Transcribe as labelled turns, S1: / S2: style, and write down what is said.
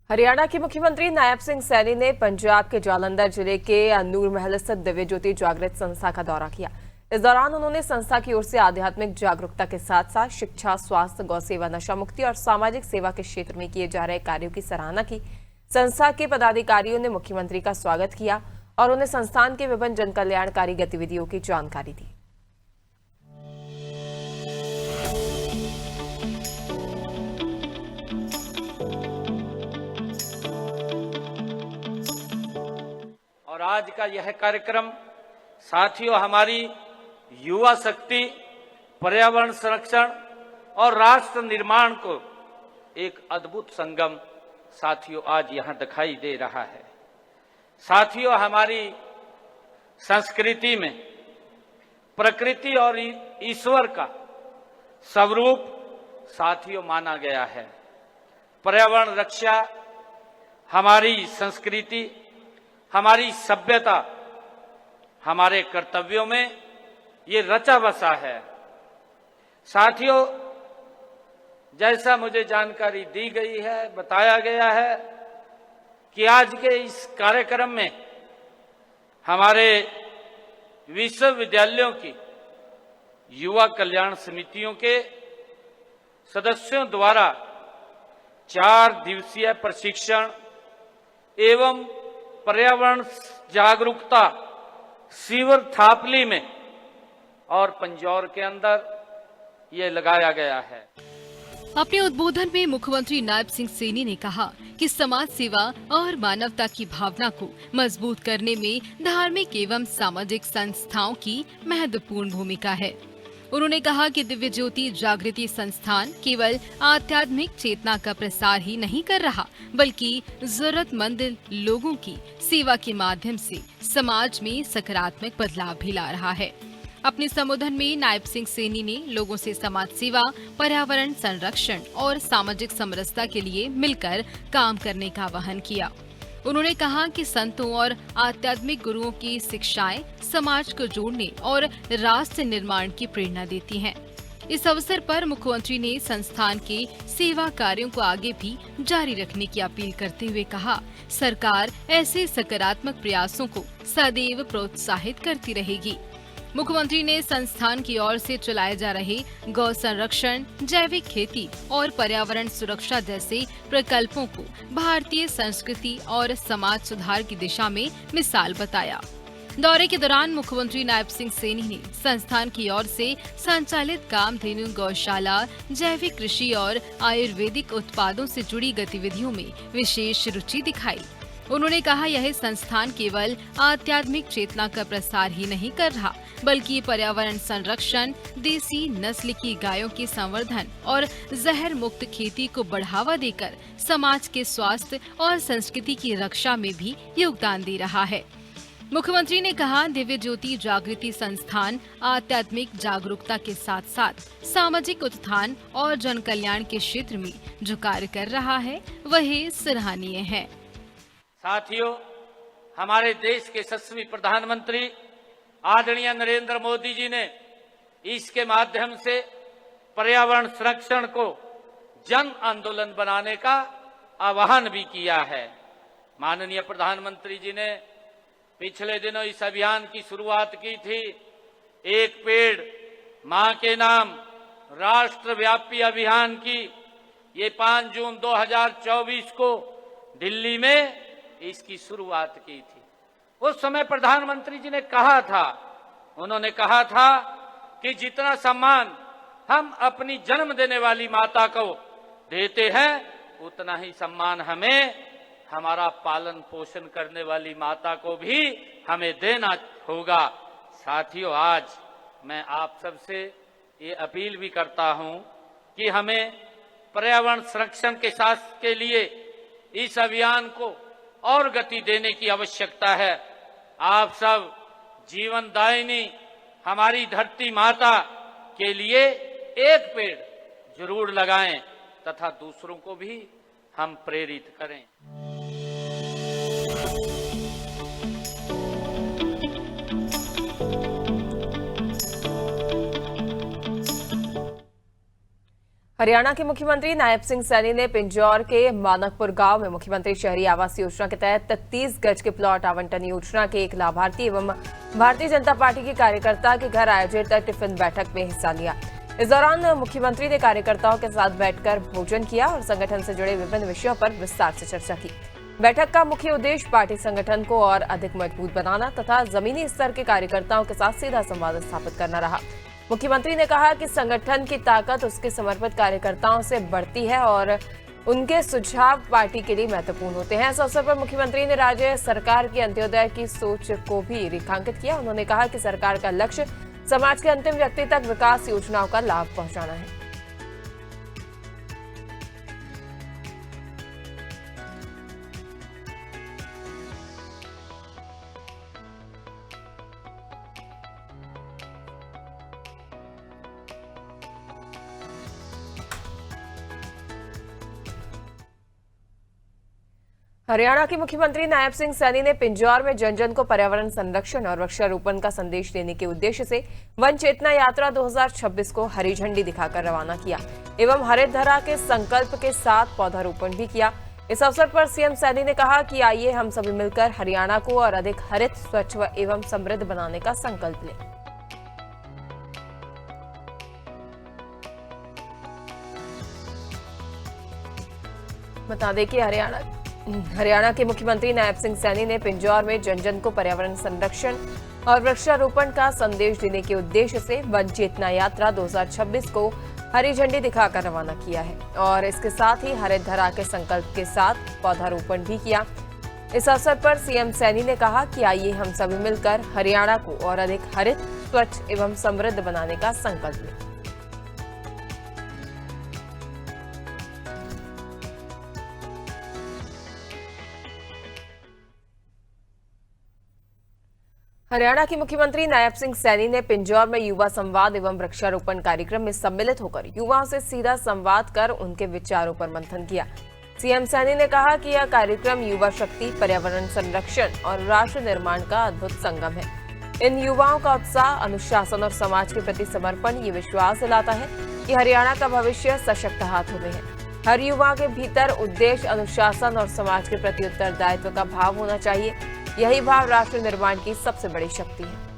S1: हरियाणा के मुख्यमंत्री नायब सिंह सैनी ने पंजाब के जालंधर जिले के नूर महल स्थित दिव्य ज्योति जागृत संस्था का दौरा किया। इस दौरान उन्होंने संस्था की ओर से आध्यात्मिक जागरूकता के साथ साथ शिक्षा, स्वास्थ्य, गौ सेवा, नशा मुक्ति और सामाजिक सेवा के क्षेत्र में किए जा रहे कार्यों की सराहना की। संस्था के पदाधिकारियों ने मुख्यमंत्री का स्वागत किया और उन्हें संस्थान के विभिन्न जनकल्याणकारी गतिविधियों की जानकारी दी।
S2: और आज का यह कार्यक्रम साथियों हमारी युवा शक्ति, पर्यावरण संरक्षण और राष्ट्र निर्माण को एक अद्भुत संगम साथियों आज यहां दिखाई दे रहा है। साथियों हमारी संस्कृति में प्रकृति और ईश्वर का स्वरूप साथियों माना गया है। पर्यावरण रक्षा हमारी संस्कृति, हमारी सभ्यता, हमारे कर्तव्यों में ये रचा बसा है। साथियों, जैसा मुझे जानकारी दी गई है, बताया गया है कि आज के इस कार्यक्रम में हमारे विश्वविद्यालयों की युवा कल्याण समितियों के सदस्यों द्वारा 4 दिवसीय प्रशिक्षण एवं पर्यावरण जागरूकता शिविर थापली में और पंजौर के अंदर ये लगाया गया है।
S3: अपने उद्बोधन में मुख्यमंत्री नायब सिंह सैनी ने कहा कि समाज सेवा और मानवता की भावना को मजबूत करने में धार्मिक एवं सामाजिक संस्थाओं की महत्वपूर्ण भूमिका है। उन्होंने कहा कि दिव्य ज्योति जागृति संस्थान केवल आध्यात्मिक चेतना का प्रसार ही नहीं कर रहा, बल्कि जरूरतमंद लोगों की सेवा के माध्यम से समाज में सकारात्मक बदलाव भी ला रहा है। अपने संबोधन में नायब सिंह सैनी ने लोगों से समाज सेवा, पर्यावरण संरक्षण और सामाजिक समरसता के लिए मिलकर काम करने का आह्वान किया। उन्होंने कहा कि संतों और आध्यात्मिक गुरुओं की शिक्षाएं समाज को जोड़ने और राष्ट्र निर्माण की प्रेरणा देती हैं। इस अवसर पर मुख्यमंत्री ने संस्थान के सेवा कार्यों को आगे भी जारी रखने की अपील करते हुए कहा, सरकार ऐसे सकारात्मक प्रयासों को सदैव प्रोत्साहित करती रहेगी। मुख्यमंत्री ने संस्थान की ओर से चलाए जा रहे गौ संरक्षण, जैविक खेती और पर्यावरण सुरक्षा जैसे प्रकल्पों को भारतीय संस्कृति और समाज सुधार की दिशा में मिसाल बताया। दौरे के दौरान मुख्यमंत्री नायब सिंह सैनी ने संस्थान की ओर से संचालित कामधेनु गौशाला, जैविक कृषि और आयुर्वेदिक उत्पादों से जुड़ी गतिविधियों में विशेष रुचि दिखाई। उन्होंने कहा, यह संस्थान केवल आध्यात्मिक चेतना का प्रसार ही नहीं कर रहा, बल्कि पर्यावरण संरक्षण, देसी नस्ल की गायों के संवर्धन और जहर मुक्त खेती को बढ़ावा देकर समाज के स्वास्थ्य और संस्कृति की रक्षा में भी योगदान दे रहा है। मुख्यमंत्री ने कहा, दिव्य ज्योति जागृति संस्थान आध्यात्मिक जागरूकता के साथ साथ सामाजिक उत्थान और जन कल्याण के क्षेत्र में जो कार्य कर रहा है वह सराहनीय है।
S2: साथियों, हमारे देश के यशस्वी प्रधानमंत्री आदरणीय नरेंद्र मोदी जी ने इसके माध्यम से पर्यावरण संरक्षण को जन आंदोलन बनाने का आह्वान भी किया है। माननीय प्रधानमंत्री जी ने पिछले दिनों इस अभियान की शुरुआत की थी। एक पेड़ मां के नाम राष्ट्रव्यापी अभियान की ये 5 जून 2024 को दिल्ली में इसकी शुरुआत की थी। उस समय प्रधानमंत्री जी ने कहा था, उन्होंने कहा था कि जितना सम्मान हम अपनी जन्म देने वाली माता को देते हैं, उतना ही सम्मान हमें हमारा पालन पोषण करने वाली माता को भी हमें देना होगा। साथियों, आज मैं आप सबसे ये अपील भी करता हूं कि हमें पर्यावरण संरक्षण के साथ के लिए इस अभियान को और गति देने की आवश्यकता है। आप सब जीवनदायिनी हमारी धरती माता के लिए एक पेड़ जरूर लगाएं तथा दूसरों को भी हम प्रेरित करें।
S1: हरियाणा के मुख्यमंत्री नायब सिंह सैनी ने पिंजौर के मानकपुर गांव में मुख्यमंत्री शहरी आवास योजना के तहत 33 गज के प्लॉट आवंटन योजना के एक लाभार्थी एवं भारतीय जनता पार्टी के कार्यकर्ता के घर आयोजित टिफिन बैठक में हिस्सा लिया। इस दौरान मुख्यमंत्री ने कार्यकर्ताओं के साथ बैठकर भोजन किया और संगठन से जुड़े विभिन्न विषयों पर विस्तार से चर्चा की। बैठक का मुख्य उद्देश्य पार्टी संगठन को और अधिक मजबूत बनाना तथा जमीनी स्तर के कार्यकर्ताओं के साथ सीधा संवाद स्थापित करना रहा। मुख्यमंत्री ने कहा कि संगठन की ताकत उसके समर्पित कार्यकर्ताओं से बढ़ती है और उनके सुझाव पार्टी के लिए महत्वपूर्ण होते हैं। इस अवसर पर मुख्यमंत्री ने राज्य सरकार की अंत्योदय की सोच को भी रेखांकित किया। उन्होंने कहा कि सरकार का लक्ष्य समाज के अंतिम व्यक्ति तक विकास योजनाओं का लाभ पहुंचाना है। हरियाणा के मुख्यमंत्री नायब सिंह सैनी ने पिंजौर में जन जन को पर्यावरण संरक्षण और वृक्षारोपण का संदेश देने के उद्देश्य से वन चेतना यात्रा 2026 को हरी झंडी दिखाकर रवाना किया एवं हरित धरा के संकल्प के साथ पौधारोपण भी किया। इस अवसर पर सीएम सैनी ने कहा कि आइए हम सभी मिलकर हरियाणा को और अधिक हरित, स्वच्छ एवं समृद्ध बनाने का संकल्प लें। बता दें कि हरियाणा के मुख्यमंत्री नायब सिंह सैनी ने पिंजौर में जन जन को पर्यावरण संरक्षण और वृक्षारोपण का संदेश देने के उद्देश्य से वन चेतना यात्रा 2026 को हरी झंडी दिखाकर रवाना किया है और इसके साथ ही हरित धरा के संकल्प के साथ पौधारोपण भी किया। इस अवसर पर सीएम सैनी ने कहा कि आइए हम सभी मिलकर हरियाणा को और अधिक हरित, स्वच्छ एवं समृद्ध बनाने का संकल्प लें। हरियाणा के मुख्यमंत्री नायब सिंह सैनी ने पिंजौर में युवा संवाद एवं वृक्षारोपण कार्यक्रम में सम्मिलित होकर युवाओं से सीधा संवाद कर उनके विचारों पर मंथन किया। सीएम सैनी ने कहा कि यह कार्यक्रम युवा शक्ति, पर्यावरण संरक्षण और राष्ट्र निर्माण का अद्भुत संगम है। इन युवाओं का उत्साह, अनुशासन और समाज के प्रति समर्पण ये विश्वास दिलाता है कि हरियाणा का भविष्य सशक्त हाथों में है। हर युवा के भीतर उद्देश्य, अनुशासन और समाज के प्रति उत्तरदायित्व का भाव होना चाहिए। यही भाव राष्ट्र निर्माण की सबसे बड़ी शक्ति है।